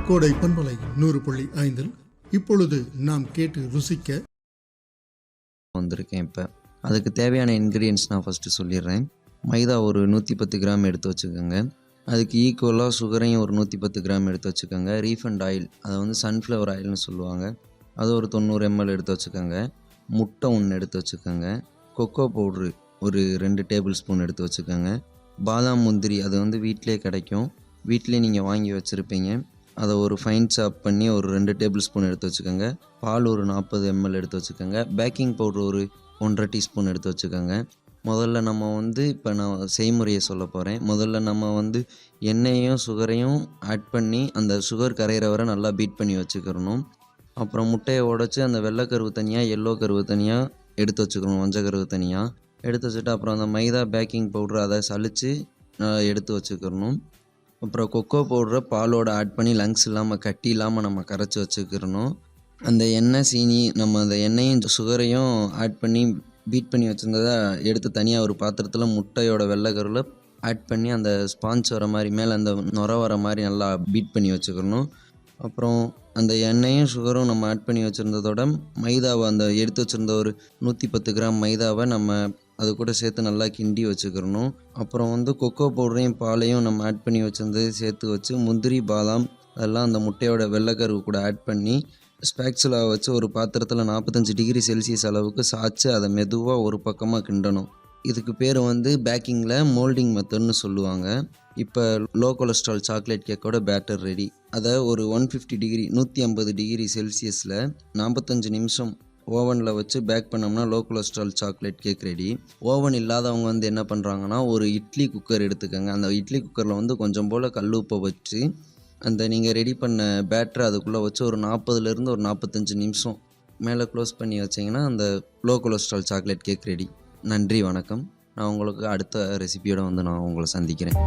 கோடை பண்பலை 100.5 இப்பொழுது நாம் கேட்டு ருசிக்க வந்திருக்கேன். இப்போ அதுக்கு தேவையான இன்க்ரீடியன்ஸ் நான் ஃபஸ்ட்டு சொல்லிடுறேன். மைதா ஒரு 110 கிராம் எடுத்து வச்சுக்கோங்க. அதுக்கு ஈக்குவலாக சுகரையும் ஒரு 110 கிராம் எடுத்து வச்சுக்கோங்க. ரீஃபண்ட் ஆயில், அதை வந்து சன்ஃப்ளவர் ஆயில்னு சொல்லுவாங்க, அது ஒரு 90 ml எடுத்து வச்சுக்கோங்க. முட்டை 1 எடுத்து வச்சுக்கோங்க. கொக்கோ பவுட்ரு ஒரு 2 டேபிள் ஸ்பூன் எடுத்து வச்சுக்கோங்க. பாதாம் முந்திரி அது வந்து வீட்டிலே கிடைக்கும், வீட்டிலே நீங்கள் வாங்கி வச்சுருப்பீங்க, அதை ஒரு ஃபைன் சாப் பண்ணி ஒரு 2 டேபிள் ஸ்பூன் எடுத்து வச்சுக்கோங்க. பால் ஒரு 40 ml எடுத்து வச்சுக்கோங்க. பேக்கிங் பவுட்ரு ஒரு 1.5 டீஸ்பூன் எடுத்து வச்சுக்கோங்க. முதல்ல நம்ம வந்து இப்போ நான் செய்முறையை சொல்ல போகிறேன். முதல்ல நம்ம வந்து எண்ணெயையும் சுகரையும் ஆட் பண்ணி அந்த சுகர் கரையிற வரை நல்லா பீட் பண்ணி வச்சுக்கிறணும். அப்புறம் முட்டையை உடச்சி அந்த வெள்ளை கருவு தனியாக, எல்லோ கருவு தனியாக எடுத்து வச்சுக்கணும், மஞ்சள் கருவு தனியாக எடுத்து வச்சுட்டு, அப்புறம் அந்த மைதா பேக்கிங் பவுட்ரு அதை சலித்து எடுத்து வச்சுக்கிறணும். அப்புறம் கொக்கோ பவுடரை பாலோட ஆட் பண்ணி லங்ஸ் இல்லாமல், கட்டி இல்லாமல் நம்ம கரைச்சி வச்சுக்கிறணும். அந்த எண்ணெய் சீனி நம்ம அந்த எண்ணெயும் சுகரையும் ஆட் பண்ணி பீட் பண்ணி வச்சுருந்ததை எடுத்து தனியாக ஒரு பாத்திரத்தில் முட்டையோட வெள்ளை கருவில் ஆட் பண்ணி அந்த ஸ்பாஞ்ச் வர மாதிரி, மேலே அந்த நுர வர மாதிரி நல்லா பீட் பண்ணி வச்சுக்கணும். அப்புறம் அந்த எண்ணெயும் சுகரும் நம்ம ஆட் பண்ணி வச்சுருந்ததோட மைதாவை, அந்த எடுத்து வச்சுருந்த ஒரு 110 கிராம் மைதாவை நம்ம அது கூட சேர்த்து நல்லா கிண்டி வச்சுக்கிறணும். அப்புறம் வந்து கொக்கோ பவுடரையும் பாலையும் நம்ம ஆட் பண்ணி வச்சுருந்தது சேர்த்து வச்சு, முந்திரி பாதாம் அதெல்லாம் அந்த முட்டையோட வெள்ளைக்கருவு கூட ஆட் பண்ணி ஸ்பேக்சுலாவை வச்சு ஒரு பாத்திரத்தில் 45 டிகிரி செல்சியஸ் அளவுக்கு சாய்ச்சி அதை மெதுவாக ஒரு பக்கமாக கிண்டணும். இதுக்கு பேர் வந்து பேக்கிங்கில் மோல்டிங் மெத்தட்னு சொல்லுவாங்க. இப்போ லோ கொலஸ்ட்ரால் சாக்லேட் கேக்கோட பேட்டர் ரெடி. அதை ஒரு 150 டிகிரி 150 டிகிரி செல்சியஸில் 45 நிமிஷம் ஓவனில் வச்சு பேக் பண்ணோம்னா low cholesterol chocolate cake ready. Oven இல்லாதவங்க வந்து என்ன பண்ணுறாங்கன்னா, ஒரு இட்லி குக்கர் எடுத்துக்கோங்க. அந்த இட்லி குக்கரில் வந்து கொஞ்சம் போல் கல் உப்பை வச்சு அந்த நீங்கள் ரெடி பண்ண பேட்டரை அதுக்குள்ளே வச்சு ஒரு 40லேருந்து ஒரு 45 நிமிஷம் மேலே க்ளோஸ் பண்ணி வச்சிங்கன்னா அந்த low cholesterol chocolate cake ready. நன்றி, வணக்கம். நான் உங்களுக்கு அடுத்த ரெசிபியோடு வந்து நான் உங்களை சந்திக்கிறேன்.